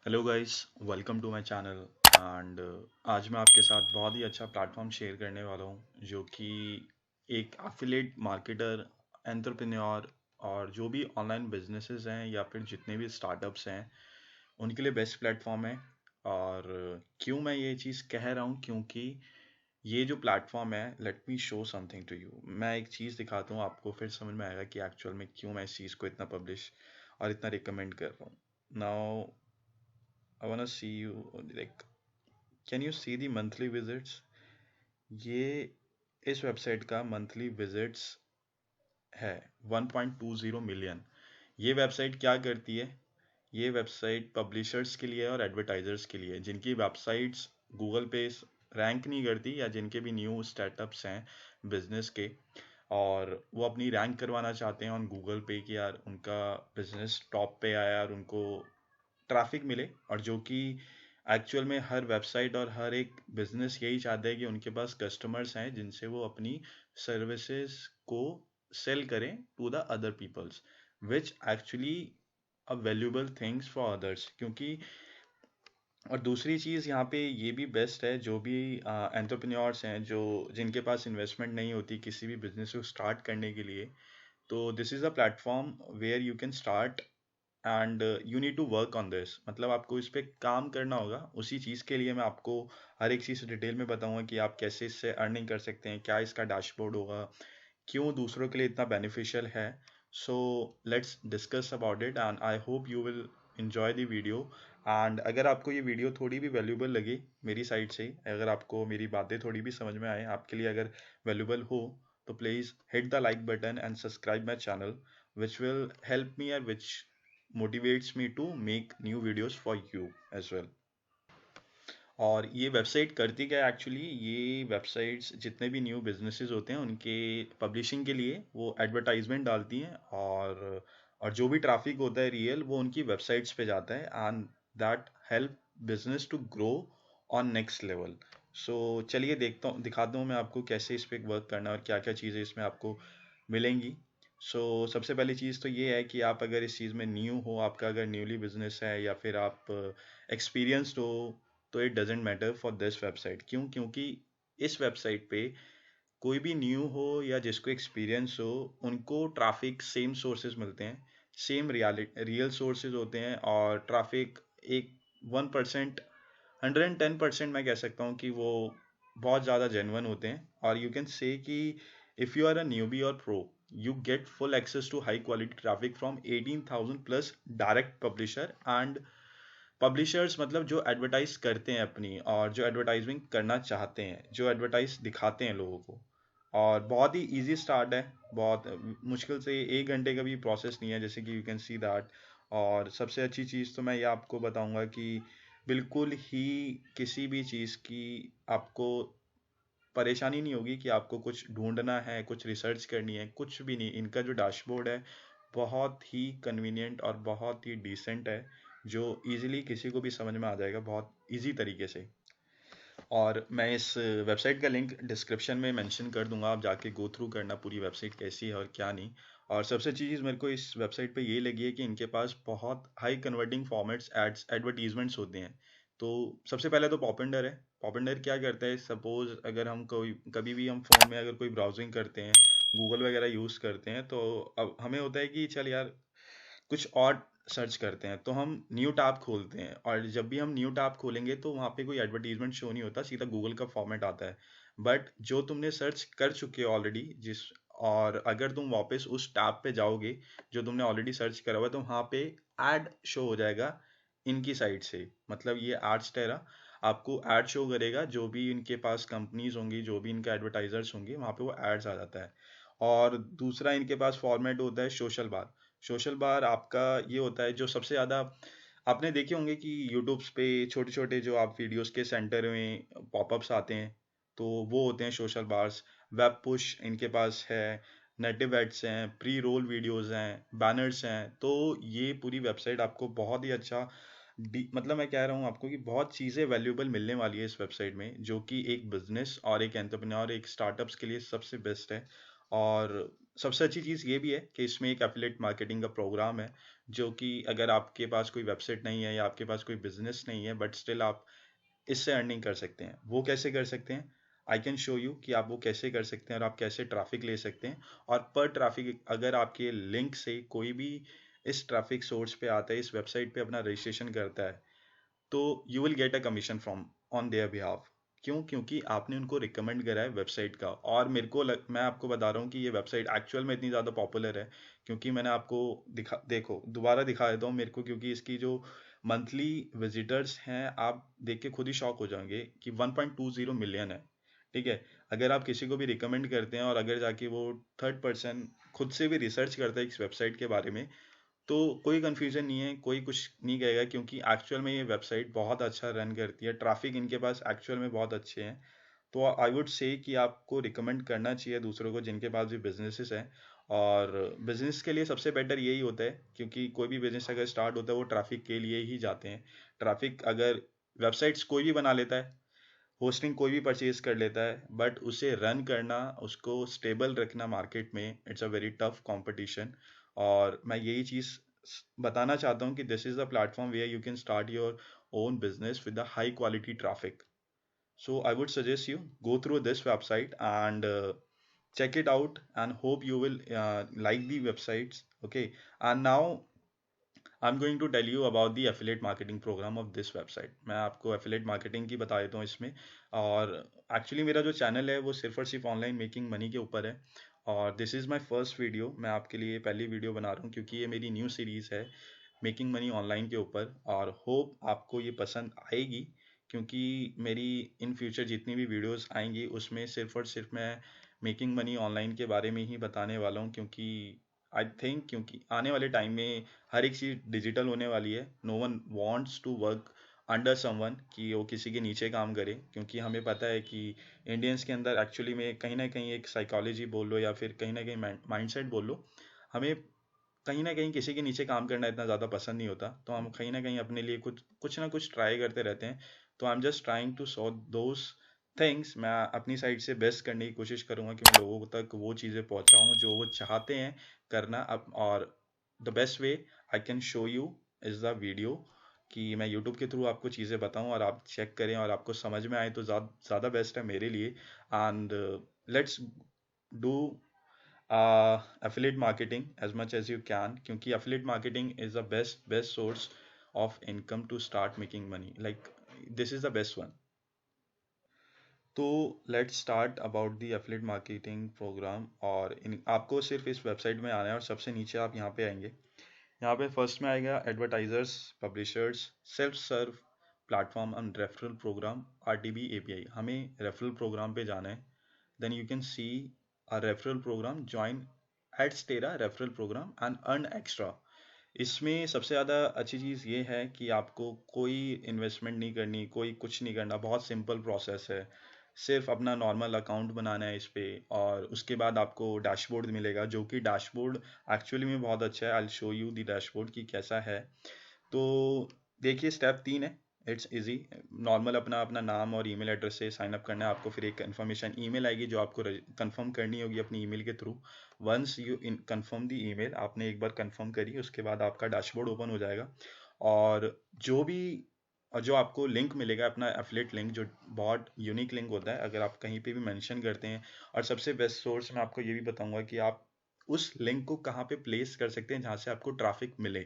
Hello guys, welcome to my channel. And आज मैं आपके साथ बहुत ही अच्छा प्लेटफॉर्म शेयर करने वाला हूँ जो कि एक एफिलिएट मार्केटर, एंटरप्रेन्योर और जो भी ऑनलाइन बिजनेसेस हैं या फिर जितने भी स्टार्टअप्स हैं उनके लिए बेस्ट प्लेटफॉर्म है। और क्यों मैं ये चीज़ कह रहा हूँ, क्योंकि ये जो प्लेटफॉर्म है, let me show something to you. मैं एक चीज़ दिखाता हूँ आपको, फिर समझ में आएगा कि एक्चुअल में क्यों मैं इस चीज़ को इतना पब्लिश और इतना रिकमेंड कर रहा हूँ। Now I wanna see you, like, can you see the monthly visits? ये इस वेबसाइट का मंथली विजिट्स है 1.20 मिलियन। ये वेबसाइट क्या करती है? ये वेबसाइट पब्लिशर्स के लिए और एडवर्टाइजर्स के लिए जिनकी वेबसाइट्स गूगल पे रैंक नहीं करती, या जिनके भी न्यू स्टार्टअप्स हैं बिजनेस के, और वो अपनी रैंक करवाना चाहते हैं ऑन गूगल पे कि यार उनका बिजनेस टॉप पे आया और उनको ट्रैफिक मिले। और जो कि एक्चुअल में हर वेबसाइट और हर एक बिजनेस यही चाहता है कि उनके पास कस्टमर्स हैं जिनसे वो अपनी सर्विसेज को सेल करें to the other peoples, which actually a valuable things for others. क्योंकि और दूसरी चीज़ यहाँ पे ये भी बेस्ट है, जो भी एंटरप्रेन्योर्स हैं जो जिनके पास इन्वेस्टमेंट नहीं होती किसी भी बिजनेस को स्टार्ट करने के लिए, तो this is a platform where you can start and you need to work on this. मतलब आपको इस पे काम करना होगा। उसी चीज़ के लिए मैं आपको हर एक चीज़ डिटेल में बताऊंगा कि आप कैसे इससे अर्निंग कर सकते हैं, क्या इसका डैशबोर्ड होगा, क्यों दूसरों के लिए इतना बेनिफिशियल है। So let's discuss about it and I hope you will enjoy the video. And अगर आपको ये वीडियो थोड़ी भी वैल्यूबल लगे मेरी साइड से, अगर आपको मेरी बातें थोड़ी भी समझ में आए, आपके लिए अगर वैल्यूबल हो, तो please hit the like button and subscribe my channel, which will help me and which motivates me to make new videos for you as well। और ये वेबसाइट करती क्या है एक्चुअली? ये वेबसाइट्स जितने भी न्यू बिजनेसेस होते हैं उनके पब्लिशिंग के लिए वो एडवर्टाइजमेंट डालती हैं, और जो भी ट्रैफिक होता है रियल, वो उनकी वेबसाइट्स पे जाता है and that help business to grow on next level. So चलिए दिखाता हूँ मैं आपको कैसे इस पे वर्क करना है और क्या क्या चीज़ें इसमें आपको मिलेंगी। सबसे पहली चीज़ तो ये है कि आप अगर इस चीज़ में न्यू हो, आपका अगर न्यूली बिजनेस है या फिर आप एक्सपीरियंस्ड हो, तो it doesn't matter for this website. क्यों? क्योंकि इस वेबसाइट पे कोई भी न्यू हो या जिसको एक्सपीरियंस हो, उनको ट्रैफिक सेम सोर्सेज मिलते हैं, सेम रियल सोर्सेज होते हैं। और ट्रैफिक एक 1%, 110% मैं कह सकता हूँ कि वो बहुत ज़्यादा जेन्युइन होते हैं। और यू कैन से कि if you are a newbie or pro, you get full access to high quality traffic from 18,000 plus direct publisher and publishers, मतलब जो एडवर्टाइज करते हैं अपनी, और जो एडवर्टाइजिंग करना चाहते हैं, जो एडवर्टाइज दिखाते हैं लोगों को। और बहुत ही इजी स्टार्ट है, बहुत मुश्किल से 1 घंटे का भी प्रोसेस नहीं है, जैसे कि यू कैन सी दैट। और सबसे अच्छी चीज़ तो मैं ये आपको बताऊंगा कि बिल्कुल ही किसी भी चीज़ की आपको परेशानी नहीं होगी कि आपको कुछ ढूंढना है, कुछ रिसर्च करनी है, कुछ भी नहीं। इनका जो डैशबोर्ड है बहुत ही कन्वीनियंट और बहुत ही डिसेंट है, जो इजीली किसी को भी समझ में आ जाएगा बहुत इजी तरीके से। और मैं इस वेबसाइट का लिंक डिस्क्रिप्शन में मेंशन कर दूंगा, आप जाके गो थ्रू करना पूरी वेबसाइट कैसी है और क्या नहीं। और सबसे अच्छी चीज़ मेरे को इस वेबसाइट पे ये लगी है कि इनके पास बहुत high converting formats ads advertisements होते हैं। तो सबसे पहले तो पॉपिंडर है। पॉपिंडर क्या करता है? सपोज अगर हम कोई कभी भी हम फ़ोन में अगर कोई ब्राउजिंग करते हैं, गूगल वगैरह यूज़ करते हैं, तो अब हमें होता है कि चल यार कुछ और सर्च करते हैं, तो हम न्यू टैब खोलते हैं। और जब भी हम न्यू टैब खोलेंगे तो वहाँ पे कोई एडवर्टीजमेंट शो नहीं होता, सीधा गूगल का फॉर्मेट आता है। बट जो तुमने सर्च कर चुके हो ऑलरेडी, जिस और अगर तुम वापस उस टैब पे जाओगे जो तुमने ऑलरेडी सर्च करा हुआ है, तो वहाँ पे ऐड शो हो जाएगा इनकी साइड से। मतलब ये एड्स टेरा आपको ऐड शो करेगा, जो भी इनके पास कंपनीज होंगी, जो भी इनके एडवर्टाइजर्स होंगे, वहाँ पे वो एड्स आ जाता है। और दूसरा इनके पास फॉर्मेट होता है सोशल बार। सोशल बार आपका ये होता है, जो सबसे ज़्यादा आपने देखे होंगे कि यूट्यूब्स पे छोटे छोटे जो आप वीडियोस के सेंटर में पॉपअप्स आते हैं, तो वो होते हैं सोशल बार्स। वेब पुश इनके पास है, नेटिव एड्स हैं, प्री रोल वीडियोस हैं, बैनर्स हैं। तो ये पूरी वेबसाइट आपको बहुत ही अच्छा मतलब मैं कह रहा हूँ आपको कि बहुत चीज़ें वैल्यूएबल मिलने वाली है इस वेबसाइट में, जो कि एक बिजनेस और एक एंटरप्रेन्योर, एक स्टार्टअप्स के लिए सबसे बेस्ट है। और सबसे अच्छी चीज़ ये भी है कि इसमें एक एफिलिएट मार्केटिंग का प्रोग्राम है, जो कि अगर आपके पास कोई वेबसाइट नहीं है या आपके पास कोई बिजनेस नहीं है बट स्टिल आप इससे अर्निंग कर सकते हैं। वो कैसे कर सकते हैं? आई कैन शो यू कि आप वो कैसे कर सकते हैं और आप कैसे ट्रैफिक ले सकते हैं। और पर ट्रैफिक अगर आपके लिंक से कोई भी इस ट्रैफिक सोर्स पे आता है, इस वेबसाइट पे अपना रजिस्ट्रेशन करता है, तो you will get a commission from on their behalf. क्यों? क्योंकि आपने उनको रिकमेंड करा है वेबसाइट का। और मैं आपको बता रहा हूँ कि ये वेबसाइट एक्चुअल में इतनी ज़्यादा पॉपुलर है क्योंकि मैंने आपको देखो दोबारा दिखा देता हूँ मेरे को, क्योंकि इसकी जो मंथली विजिटर्स हैं आप देख के खुद ही शॉक हो जाएंगे कि 1.20 मिलियन है। ठीक है। अगर आप किसी को भी रिकमेंड करते हैं और अगर जाके वो थर्ड पर्सन खुद से भी रिसर्च करता है इस वेबसाइट के बारे में, तो कोई कंफ्यूजन नहीं है, कोई कुछ नहीं कहेगा, क्योंकि एक्चुअल में ये वेबसाइट बहुत अच्छा रन करती है, ट्रैफिक इनके पास एक्चुअल में बहुत अच्छे हैं। तो आई वुड से कि आपको रिकमेंड करना चाहिए दूसरों को जिनके पास भी बिजनेसेस हैं। और बिजनेस के लिए सबसे बेटर यही होता है, क्योंकि कोई भी बिजनेस अगर स्टार्ट होता है वो ट्रैफिक के लिए ही जाते हैं। ट्रैफिक अगर वेबसाइट्स कोई भी बना लेता है, होस्टिंग कोई भी परचेज कर लेता है, बट उसे रन करना, उसको स्टेबल रखना मार्केट में, it's a very tough competition. और मैं यही चीज़ बताना चाहता हूँ कि this is the platform where you can start your own business with the high quality traffic. So I would suggest you go through this website and check it out, and hope you will like the websites. Okay. And now I'm going to tell you about the affiliate marketing program of this website. मैं आपको affiliate marketing की बता देता हूँ इसमें। और actually मेरा जो चैनल है वो सिर्फ और सिर्फ ऑनलाइन मेकिंग मनी के ऊपर है। और this is my first video, मैं आपके लिए पहली वीडियो बना रहा हूँ क्योंकि ये मेरी न्यू सीरीज़ है मेकिंग मनी ऑनलाइन के ऊपर। और होप आपको ये पसंद आएगी, क्योंकि मेरी इन फ्यूचर जितनी भी वीडियोस आएंगी उसमें सिर्फ और सिर्फ मैं मेकिंग मनी ऑनलाइन के बारे में ही बताने वाला हूँ। क्योंकि आई थिंक क्योंकि आने वाले टाइम में हर एक चीज़ डिजिटल होने वाली है। No one wants to work under someone, कि वो किसी के नीचे काम करे, क्योंकि हमें पता है कि इंडियंस के अंदर एक्चुअली में कहीं ना कहीं एक साइकोलॉजी बोल लो या फिर कहीं ना कहीं माइंडसेट बोल लो, हमें कहीं ना कहीं किसी के नीचे काम करना इतना ज़्यादा पसंद नहीं होता। तो हम कहीं ना कहीं अपने लिए कुछ कुछ ना कुछ ट्राई करते रहते हैं। तो I am just trying to solve those things. मैं अपनी साइड से बेस्ट करने की कोशिश करूँगा कि मैं लोगों तक वो चीज़ें पहुँचाऊँ जो वो चाहते हैं करना। अब और the best way I can show you is the video, कि मैं यूट्यूब के थ्रू आपको चीज़ें बताऊँ और आप चेक करें और आपको समझ में आए तो ज़्यादा बेस्ट है मेरे लिए। And let's do affiliate marketing as much as you can, क्योंकि affiliate marketing is the best source of income to start making money, like this is the best one. तो let's start about the affiliate marketing programme. और आपको सिर्फ इस website में आना है और सबसे नीचे आप यहाँ पे आएंगे। यहाँ पे फर्स्ट में आएगा advertisers, publishers, self serve platform and referral programme, RTB API। हमें रेफरल प्रोग्राम पे जाना है। Then you can see a referral programme, join Adsterra referral programme and earn extra. इसमें सबसे ज़्यादा अच्छी चीज़ ये है कि आपको कोई इन्वेस्टमेंट नहीं करनी, कोई कुछ नहीं करना, बहुत सिंपल प्रोसेस है। सिर्फ अपना नॉर्मल अकाउंट बनाना है इस पे, और उसके बाद आपको डैशबोर्ड मिलेगा, जो कि डैशबोर्ड एक्चुअली में बहुत अच्छा है। I will show you the dashboard कि कैसा है। तो देखिए स्टेप 3 है, इट्स इजी। नॉर्मल अपना अपना नाम और ईमेल एड्रेस से साइन अप करना है आपको। फिर एक कंफर्मेशन ईमेल आएगी जो आपको कंफर्म करनी होगी अपनी ईमेल के through. Once you confirm the email, आपने एक बार कंफर्म करी, उसके बाद आपका डैशबोर्ड ओपन हो जाएगा। और जो भी और जो आपको लिंक मिलेगा अपना एफिलिएट लिंक, जो बहुत यूनिक लिंक होता है, अगर आप कहीं पे भी मेंशन करते हैं। और सबसे बेस्ट सोर्स मैं आपको ये भी बताऊंगा कि आप उस लिंक को कहाँ पे प्लेस कर सकते हैं जहाँ से आपको ट्रैफिक मिले।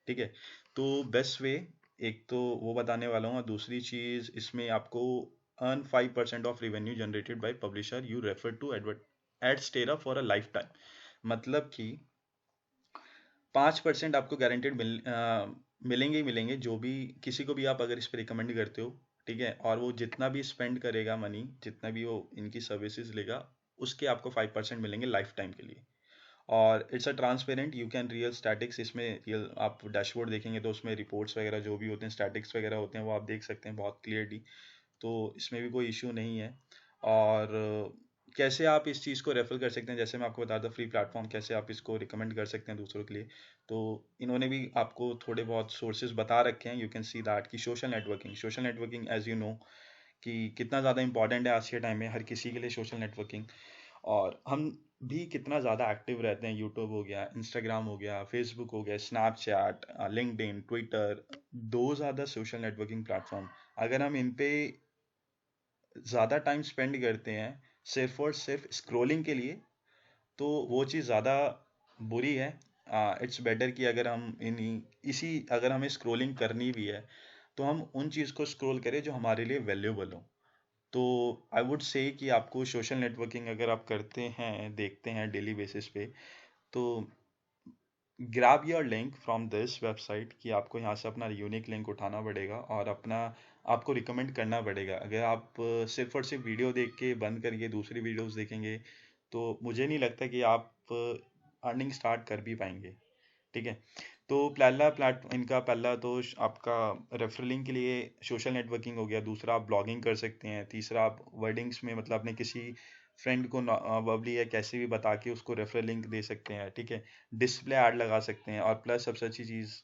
ठीक है। तो बेस्ट वे एक तो वो बताने वाला हूँ, और दूसरी चीज़ इसमें आपको earn 5% of revenue generated by publisher you refer to Adsterra for a lifetime. मतलब कि 5% आपको गारंटेड मिलेंगे ही मिलेंगे, जो भी किसी को भी आप अगर इस पर रिकमेंड करते हो। ठीक है। और वो जितना भी स्पेंड करेगा मनी, जितना भी वो इनकी सर्विसेज लेगा, उसके आपको 5% मिलेंगे लाइफ टाइम के लिए। और it's a transparent, you can real statics, इसमें रियल आप डैशबोर्ड देखेंगे तो उसमें रिपोर्ट्स वगैरह जो भी होते हैं, स्टैटिक्स वगैरह होते हैं, वो आप देख सकते हैं बहुत क्लियरली। तो इसमें भी कोई इशू नहीं है। और कैसे आप इस चीज़ को रेफर कर सकते हैं, जैसे मैं आपको बता दूं फ्री प्लेटफॉर्म कैसे आप इसको रिकमेंड कर सकते हैं दूसरों के लिए। तो इन्होंने भी आपको थोड़े बहुत सोर्सेज बता रखे हैं। यू कैन सी दैट कि social networking as you know कि कितना ज़्यादा इंपॉर्टेंट है आज के टाइम में हर किसी के लिए सोशल नेटवर्किंग। और हम भी कितना ज़्यादा एक्टिव रहते हैं। यूट्यूब हो गया, इंस्टाग्राम हो गया, फेसबुक हो गया, स्नैपचैट, लिंक्डइन, ट्विटर, दो ज़्यादा सोशल नेटवर्किंग प्लेटफॉर्म, अगर हम इन पे ज़्यादा टाइम स्पेंड करते हैं सिर्फ और सिर्फ स्क्रोलिंग के लिए, तो वो चीज़ ज़्यादा बुरी है। इट्स बेटर कि अगर हम इसी अगर हमें स्क्रोलिंग करनी भी है तो हम उन चीज़ को स्क्रॉल करें जो हमारे लिए वैल्यूबल हो। तो आई वुड से कि आपको सोशल नेटवर्किंग अगर आप करते हैं, देखते हैं डेली बेसिस पे, तो grab your link from this website, कि आपको यहाँ से अपना यूनिक लिंक उठाना पड़ेगा और अपना आपको रिकमेंड करना पड़ेगा। अगर आप सिर्फ और सिर्फ वीडियो देख के बंद करके दूसरी वीडियोस देखेंगे तो मुझे नहीं लगता कि आप अर्निंग स्टार्ट कर भी पाएंगे। ठीक है। तो इनका पहला तो आपका रेफरलिंग के लिए सोशल नेटवर्किंग हो गया। दूसरा आप ब्लॉगिंग कर सकते हैं। तीसरा आप वर्डिंग्स में मतलब अपने किसी फ्रेंड को वर्बली या कैसे भी बता के उसको रेफरल लिंक दे सकते हैं। ठीक है। डिस्प्ले ऐड लगा सकते हैं। और प्लस सबसे अच्छी चीज़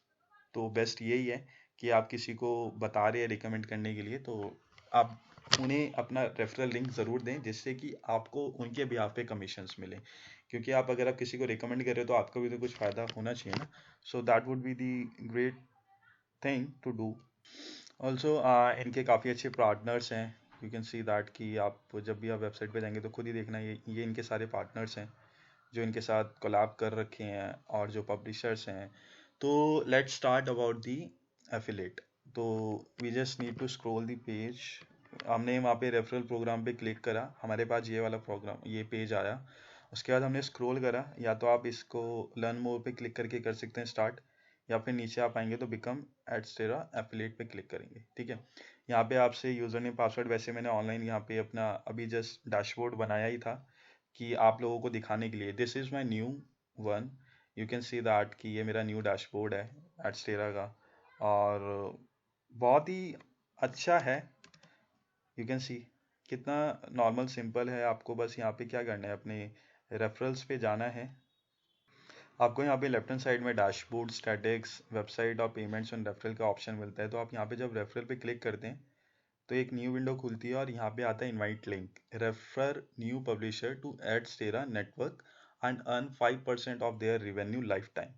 तो बेस्ट यही है कि आप किसी को बता रहे हैं रिकमेंड करने के लिए, तो आप उन्हें अपना रेफरल लिंक ज़रूर दें, जिससे कि आपको उनके बिहाफ पे कमीशंस मिले। क्योंकि आप अगर आप किसी को रिकमेंड कर रहे हो तो आपको भी तो कुछ फ़ायदा होना चाहिए ना। So that would be the great thing to do. Also इनके काफ़ी अच्छे पार्टनर्स हैं। यू कैन सी दैट कि आप जब भी आप वेबसाइट पे जाएंगे तो खुद ही देखना, ये इनके सारे पार्टनर्स हैं जो इनके साथ कोलैब कर रखे हैं और जो पब्लिशर्स हैं। तो let's start about the affiliate. तो we just need to scroll the page. हमने वहाँ पे रेफरल प्रोग्राम पे क्लिक करा, हमारे पास ये वाला प्रोग्राम ये पेज आया। उसके बाद हमने स्क्रॉल करा, या तो आप इसको लर्न मोर पे क्लिक करके कर सकते हैं स्टार्ट, या फिर नीचे आप आएंगे तो बिकम एडस्टेरा एफिलेट पे क्लिक करेंगे। ठीक है। यहाँ पे आपसे यूज़र नेम पासवर्ड, वैसे मैंने ऑनलाइन यहाँ पे अपना अभी जस्ट डैशबोर्ड बनाया ही था कि आप लोगों को दिखाने के लिए। This is my new one. You can see that कि ये मेरा न्यू डैशबोर्ड है एडस्टेरा का, और बहुत ही अच्छा है। यू कैन सी कितना नॉर्मल सिंपल है। आपको बस यहाँ पे क्या करना है, अपने रेफरल्स पे जाना है। आपको यहाँ पे लेफ्ट हैंड साइड में डैशबोर्ड, स्टैटिक्स, वेबसाइट और पेमेंट्स एंड रेफरल का ऑप्शन मिलता है। तो आप यहाँ पे जब रेफरल पे क्लिक करते हैं तो एक न्यू विंडो खुलती है और यहाँ पे आता है invite link, refer new publisher to Adsterra network and earn 5% of their revenue lifetime.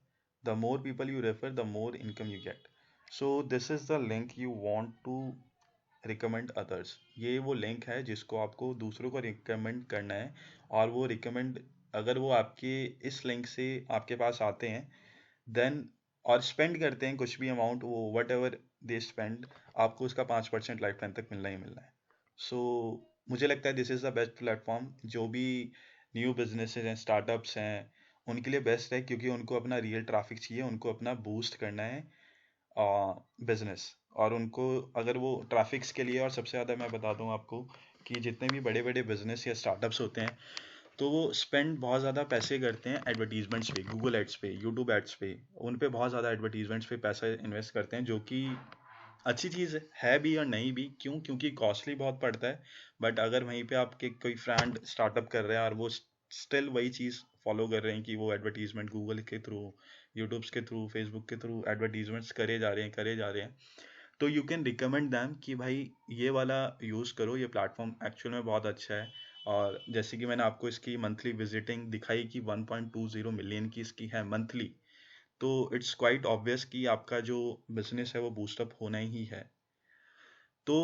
The more people you refer the more income you get. So this is the link you want to recommend others. ये वो link है जिसको आपको दूसरों को recommend करना है। और वो रिकमेंड अगर वो आपके इस लिंक से आपके पास आते हैं देन और स्पेंड करते हैं कुछ भी अमाउंट, वो वट एवर दे स्पेंड, आपको उसका 5% लाइफ टाइम तक मिलना ही मिलना है। सो मुझे लगता है this is the best platform. जो भी न्यू बिजनेसेस हैं, स्टार्टअप्स हैं, उनके लिए बेस्ट है, क्योंकि उनको अपना रियल ट्रैफिक चाहिए, उनको अपना बूस्ट करना है बिजनेस। और उनको अगर वो ट्रैफिक्स के लिए, और सबसे ज़्यादा मैं बता दूं आपको कि जितने भी बड़े बड़े बिजनेस या स्टार्टअप्स होते हैं तो वो स्पेंड बहुत ज़्यादा पैसे करते हैं एडवर्टीजमेंट्स पे, गूगल एड्स पे, यूट्यूब एड्स पे। उन पे बहुत ज़्यादा एडवर्टीजमेंट्स पे पैसा इन्वेस्ट करते हैं, जो कि अच्छी चीज़ है भी और नहीं भी। क्यों? क्योंकि कॉस्टली बहुत पड़ता है। बट अगर वहीं पे आपके कोई फ्रेंड स्टार्टअप कर रहे हैं और वो स्टिल वही चीज़ फॉलो कर रहे हैं कि वो एडवर्टीजमेंट गूगल के थ्रू, यूट्यूब्स के थ्रू, फेसबुक के थ्रू एडवर्टीजमेंट्स करे जा रहे हैं, करे जा रहे हैं, तो यू कैन रिकमेंड दैम कि भाई ये वाला यूज़ करो, ये प्लेटफॉर्म एक्चुअल में बहुत अच्छा है। और जैसे कि मैंने आपको इसकी मंथली विजिटिंग दिखाई कि 1.20 मिलियन की इसकी है मंथली, तो इट्स क्वाइट ऑब्वियस कि आपका जो बिजनेस है वो बूस्टअप होना ही है। तो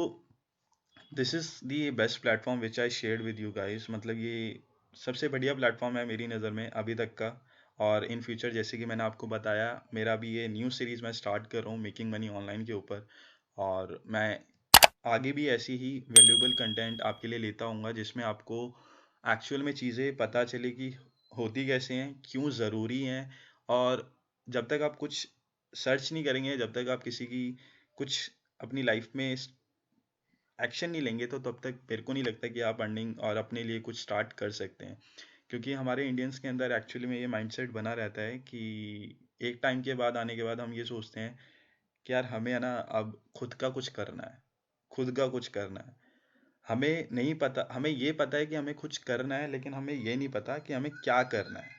this is the best platform which I shared with you guys. मतलब ये सबसे बढ़िया प्लेटफॉर्म है मेरी नज़र में अभी तक का। और इन फ्यूचर जैसे कि मैंने आपको बताया, मेरा भी ये न्यू सीरीज़ मैं स्टार्ट कर रहा हूँ मेकिंग मनी ऑनलाइन के ऊपर। और मैं आगे भी ऐसी ही वैल्यूएबल कंटेंट आपके लिए लेता आऊँगा, जिसमें आपको एक्चुअल में चीज़ें पता चले कि होती कैसे हैं, क्यों ज़रूरी हैं। और जब तक आप कुछ सर्च नहीं करेंगे, जब तक आप किसी की कुछ अपनी लाइफ में एक्शन नहीं लेंगे, तो तब तक मेरे को नहीं लगता कि आप अर्निंग और अपने लिए कुछ स्टार्ट कर सकते हैं। क्योंकि हमारे इंडियंस के अंदर एक्चुअली में ये माइंडसेट बना रहता है कि एक टाइम के बाद आने के बाद हम ये सोचते हैं कि यार हमें है ना अब खुद का कुछ करना है, खुद का कुछ करना है। हमें नहीं पता, हमें ये पता है कि हमें कुछ करना है, लेकिन हमें ये नहीं पता कि हमें क्या करना है।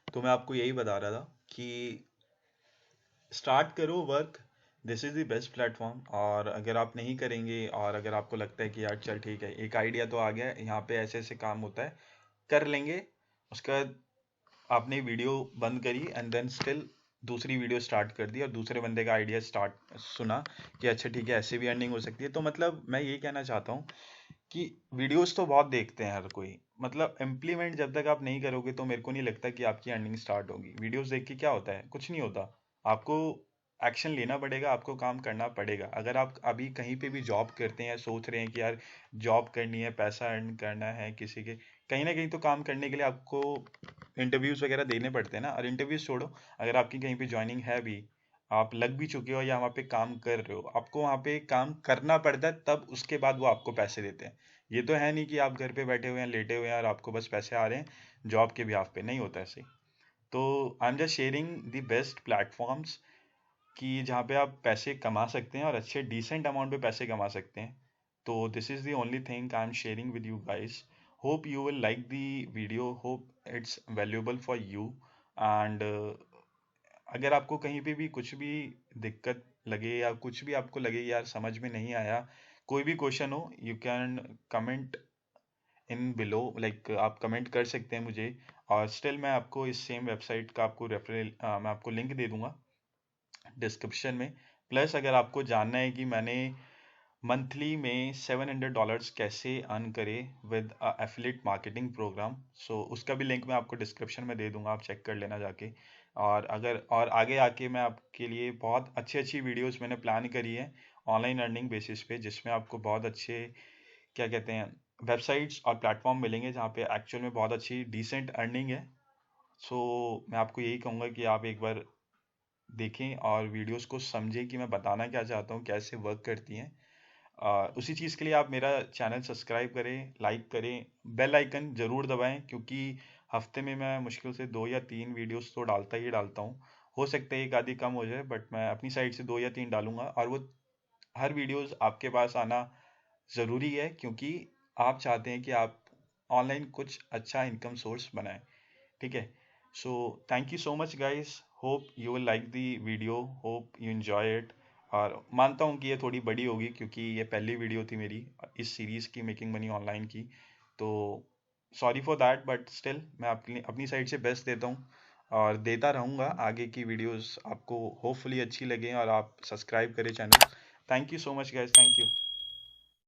तो मैं आपको यही बता रहा था कि स्टार्ट करो work, this is the best platform. और अगर आप नहीं करेंगे और अगर आपको लगता है कि यार चल ठीक है, एक आइडिया तो आ गया है, यहाँ पे ऐसे ऐसे काम होता है, कर लेंगे, उसके बाद आपने वीडियो बंद करी एंड देन स्टिल दूसरी वीडियो स्टार्ट कर दी और दूसरे बंदे का आइडिया स्टार्ट सुना कि अच्छा ठीक है ऐसे भी अर्निंग हो सकती है। तो मतलब मैं ये कहना चाहता हूँ कि वीडियोस तो बहुत देखते हैं हर कोई, मतलब इम्प्लीमेंट जब तक आप नहीं करोगे तो मेरे को नहीं लगता कि आपकी अर्निंग स्टार्ट होगी। वीडियोस देख के क्या होता है, कुछ नहीं होता। आपको एक्शन लेना पड़ेगा, आपको काम करना पड़ेगा। अगर आप अभी कहीं पे भी जॉब करते हैं, सोच रहे हैं कि यार जॉब करनी है, पैसा अर्न करना है किसी के, कहीं ना कहीं तो काम करने के लिए आपको इंटरव्यूज वगैरह देने पड़ते हैं ना। और इंटरव्यूज छोड़ो, अगर आपकी कहीं पे ज्वाइनिंग है भी, आप लग भी चुके हो या वहाँ पे काम कर रहे हो, आपको वहाँ पे काम करना पड़ता है, तब उसके बाद वो आपको पैसे देते हैं। ये तो है नहीं कि आप घर पे बैठे हुए हैं, लेटे हुए हैं और आपको बस पैसे आ रहे हैं जॉब के बिहाफ पे, नहीं होता ऐसे। तो I am just sharing the best platforms कि जहाँ पे आप पैसे कमा सकते हैं और अच्छे डिसेंट अमाउंट पे पैसे कमा सकते हैं। तो this is the only thing I am sharing with you guys. Hope you will like the video, hope it's valuable for you. And अगर आपको कहीं पे भी कुछ भी दिक्कत लगे या कुछ भी आपको लगे यार समझ में नहीं आया, कोई भी क्वेश्चन हो, you can comment in below, like आप कमेंट कर सकते हैं मुझे। और स्टिल मैं आपको इस सेम वेबसाइट का आपको रेफरल मैं आपको लिंक दे दूंगा डिस्क्रिप्शन में। प्लस अगर आपको जानना है कि मैंने मंथली में $700 कैसे अर्न करे विद एफिलिएट मार्केटिंग प्रोग्राम, सो उसका भी लिंक मैं आपको डिस्क्रिप्शन में दे दूंगा, आप चेक कर लेना जाके। और अगर और आगे आके मैं आपके लिए बहुत अच्छी अच्छी वीडियोस मैंने प्लान करी है ऑनलाइन अर्निंग बेसिस पे, जिसमें आपको बहुत अच्छे क्या कहते हैं वेबसाइट्स और प्लेटफॉर्म मिलेंगे जहाँ पे एक्चुअल में बहुत अच्छी डिसेंट अर्निंग है। सो मैं आपको यही कहूँगा कि आप एक बार देखें और वीडियोस को समझें कि मैं बताना क्या चाहता हूँ, कैसे वर्क करती हैं। उसी चीज़ के लिए आप मेरा चैनल सब्सक्राइब करें, लाइक करें, बेल आइकन ज़रूर दबाएं, क्योंकि हफ्ते में मैं मुश्किल से 2 या 3 वीडियोस तो डालता ही डालता हूँ। हो सकता है एक आधी कम हो जाए, बट मैं अपनी साइड से 2 या 3 डालूंगा। और वो हर वीडियोस आपके पास आना ज़रूरी है, क्योंकि आप चाहते हैं कि आप ऑनलाइन कुछ अच्छा इनकम सोर्स बनाएं। ठीक है। So thank you so much guys, hope you will like the video, hope you enjoy it. और मानता हूँ कि ये थोड़ी बड़ी होगी क्योंकि ये पहली वीडियो थी मेरी इस सीरीज़ की, मेकिंग मनी ऑनलाइन की। तो sorry for that, but still मैं अपनी अपनी साइड से बेस्ट देता हूँ और देता रहूँगा। आगे की वीडियोस आपको होपफुली अच्छी लगे और आप सब्सक्राइब करें channel. Thank you so much guys, thank you.